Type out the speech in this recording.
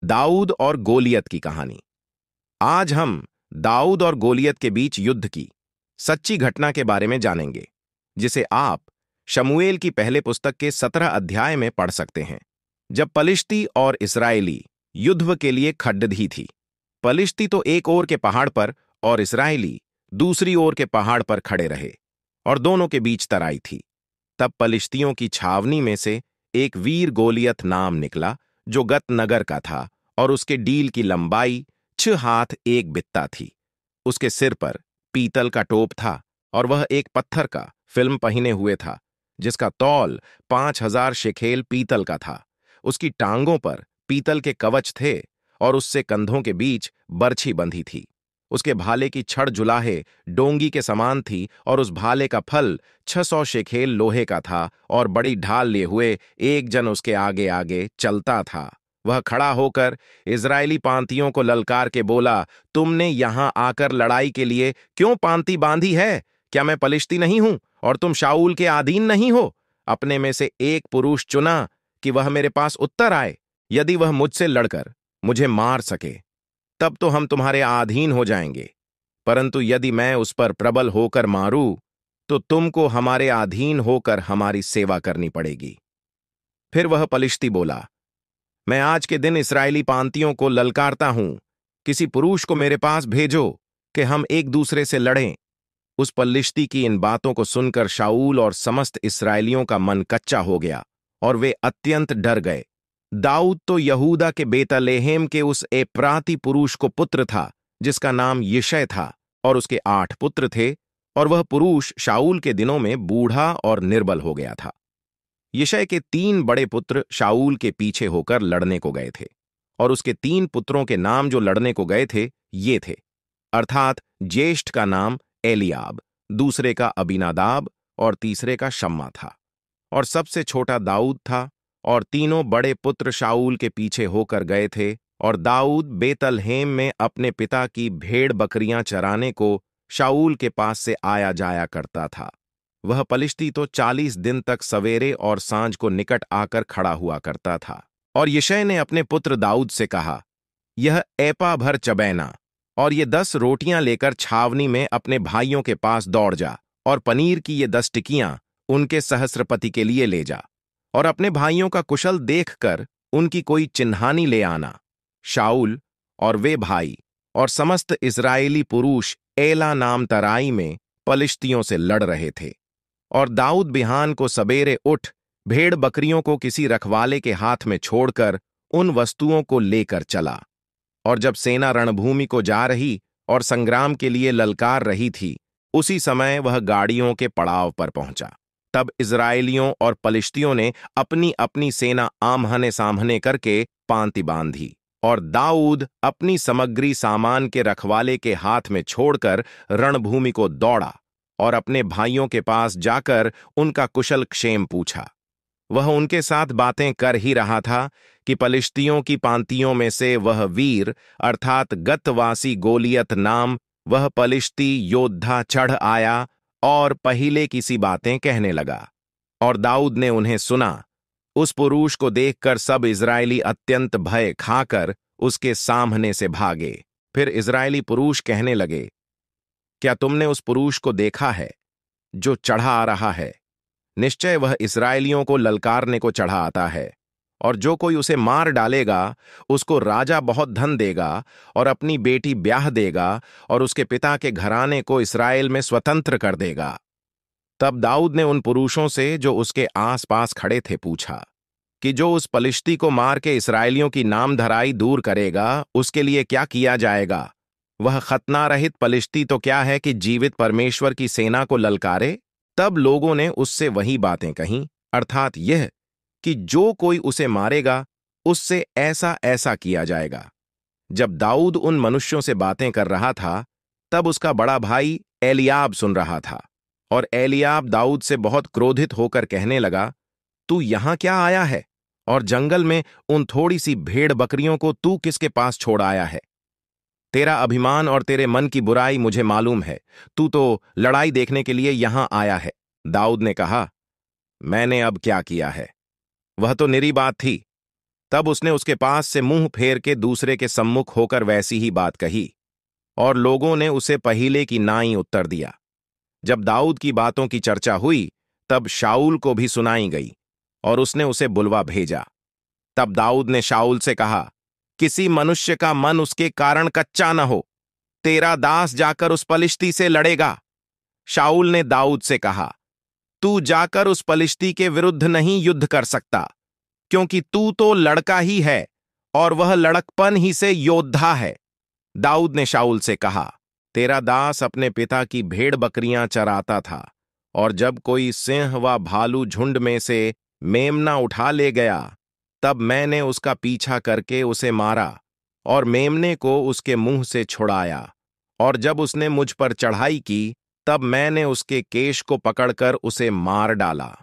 दाऊद और गोलियत की कहानी। आज हम दाऊद और गोलियत के बीच युद्ध की सच्ची घटना के बारे में जानेंगे, जिसे आप शमूएल की पहले पुस्तक के 17 अध्याय में पढ़ सकते हैं। जब पलिश्ती और इस्राएली युद्ध के लिए खड्डधी थी। पलिश्ती तो एक ओर के पहाड़ पर और इस्राएली दूसरी ओर के पहाड़ पर खड़े रहे और दोनों के बीच तराई थी। तब पलिश्तियों की छावनी में से एक वीर गोलियत नाम निकला, जो गत नगर का था, और उसके डील की लंबाई 6 हाथ 1 बित्ता थी। उसके सिर पर पीतल का टोप था और वह एक पत्थर का फिल्म पहने हुए था, जिसका तौल 5000 शेकेल पीतल का था। उसकी टांगों पर पीतल के कवच थे और उससे कंधों के बीच बरछी बंधी थी। उसके भाले की छड़ जुलाहे डोंगी के समान थी और उस भाले का फल 600 शेकेल लोहे का था और बड़ी ढाल लिए हुए एक जन उसके आगे आगे चलता था। वह खड़ा होकर इजरायली पांतियों को ललकार के बोला, तुमने यहां आकर लड़ाई के लिए क्यों पांति बांधी है? क्या मैं पलिश्ती नहीं हूं और तुम शाऊल के अधीन नहीं हो? अपने में से एक पुरुष चुना कि वह मेरे पास उत्तर आए। यदि वह मुझसे लड़कर मुझे मार सके, तब तो हम तुम्हारे अधीन हो जाएंगे, परंतु यदि मैं उस पर प्रबल होकर मारूं, तो तुमको हमारे अधीन होकर हमारी सेवा करनी पड़ेगी। फिर वह पलिश्ती बोला, मैं आज के दिन इस्राएली पांतियों को ललकारता हूं, किसी पुरुष को मेरे पास भेजो कि हम एक दूसरे से लड़ें। उस पलिश्ती की इन बातों को सुनकर शाऊल और समस्त इस्राएलियों का मन कच्चा हो गया और वे अत्यंत डर गए। दाऊद तो यहूदा के बेतलेहेम के उस एप्राती पुरुष को पुत्र था, जिसका नाम यिशै था, और उसके 8 पुत्र थे, और वह पुरुष शाऊल के दिनों में बूढ़ा और निर्बल हो गया था। यिशै के 3 बड़े पुत्र शाऊल के पीछे होकर लड़ने को गए थे, और उसके 3 पुत्रों के नाम जो लड़ने को गए थे ये थे, अर्थात ज्येष्ठ का नाम एलियाब, दूसरे का अबीनादाब और तीसरे का शम्मा था, और सबसे छोटा दाऊद था। और तीनों बड़े पुत्र शाऊल के पीछे होकर गए थे, और दाऊद बेतलहेम में अपने पिता की भेड़ बकरियां चराने को शाऊल के पास से आया जाया करता था। वह पलिश्ती तो 40 दिन तक सवेरे और सांझ को निकट आकर खड़ा हुआ करता था। और यिशै ने अपने पुत्र दाऊद से कहा, यह एपा भर चबैना और ये 10 रोटियां लेकर छावनी में अपने भाइयों के पास दौड़ जा, और पनीर की ये 10 टिकियां उनके सहस्रपति के लिए ले जा, और अपने भाइयों का कुशल देखकर उनकी कोई चिन्हानी ले आना। शाऊल और वे भाई और समस्त इस्राएली पुरुष एला नाम तराई में पलिश्तियों से लड़ रहे थे। और दाऊद बिहान को सबेरे उठ भेड़ बकरियों को किसी रखवाले के हाथ में छोड़कर उन वस्तुओं को लेकर चला। और जब सेना रणभूमि को जा रही और संग्राम के लिए ललकार रही थी, उसी समय वह गाड़ियों के पड़ाव पर पहुंचा। तब इजराइलियों और पलिश्तियों ने अपनी अपनी सेना आमने सामने करके पांति बांधी, और दाऊद अपनी सामग्री सामान के रखवाले के हाथ में छोड़कर रणभूमि को दौड़ा और अपने भाइयों के पास जाकर उनका कुशल क्षेम पूछा। वह उनके साथ बातें कर ही रहा था कि पलिश्तियों की पांतियों में से वह वीर अर्थात गतवासी गोलियत नाम वह पलिश्ती योद्धा चढ़ आया और पहले किसी बातें कहने लगा। और दाऊद ने उन्हें सुना। उस पुरुष को देखकर सब इजरायली अत्यंत भय खाकर उसके सामने से भागे। फिर इजरायली पुरुष कहने लगे, क्या तुमने उस पुरुष को देखा है जो चढ़ा आ रहा है? निश्चय वह इस्राएलियों को ललकारने को चढ़ा आता है, और जो कोई उसे मार डालेगा उसको राजा बहुत धन देगा और अपनी बेटी ब्याह देगा और उसके पिता के घराने को इस्राएल में स्वतंत्र कर देगा। तब दाऊद ने उन पुरुषों से जो उसके आसपास खड़े थे पूछा कि जो उस पलिश्ती को मार के इस्राएलियों की नामधराई दूर करेगा, उसके लिए क्या किया जाएगा? वह खतना रहित पलिश्ती तो क्या है कि जीवित परमेश्वर की सेना को ललकारे? तब लोगों ने उससे वही बातें कहीं, अर्थात यह कि जो कोई उसे मारेगा उससे ऐसा ऐसा किया जाएगा। जब दाऊद उन मनुष्यों से बातें कर रहा था, तब उसका बड़ा भाई एलियाब सुन रहा था। और एलियाब दाऊद से बहुत क्रोधित होकर कहने लगा, तू यहां क्या आया है? और जंगल में उन थोड़ी सी भेड़ बकरियों को तू किसके पास छोड़ आया है? तेरा अभिमान और तेरे मन की बुराई मुझे मालूम है। तू तो लड़ाई देखने के लिए यहां आया है। दाऊद ने कहा, मैंने अब क्या किया है? वह तो निरी बात थी। तब उसने उसके पास से मुंह फेर के दूसरे के सम्मुख होकर वैसी ही बात कही, और लोगों ने उसे पहिले की नाई उत्तर दिया। जब दाऊद की बातों की चर्चा हुई, तब शाऊल को भी सुनाई गई, और उसने उसे बुलवा भेजा। तब दाऊद ने शाऊल से कहा, किसी मनुष्य का मन उसके कारण कच्चा न हो, तेरा दास जाकर उस पलिश्ती से लड़ेगा। शाऊल ने दाऊद से कहा, तू जाकर उस पलिश्ती के विरुद्ध नहीं युद्ध कर सकता, क्योंकि तू तो लड़का ही है और वह लड़कपन ही से योद्धा है। दाऊद ने शाऊल से कहा, तेरा दास अपने पिता की भेड़ बकरियां चराता था, और जब कोई सिंह व भालू झुंड में से मेमना उठा ले गया, तब मैंने उसका पीछा करके उसे मारा और मेमने को उसके मुंह से छुड़ाया। और जब उसने मुझ पर चढ़ाई की, तब मैंने उसके केश को पकड़कर उसे मार डाला।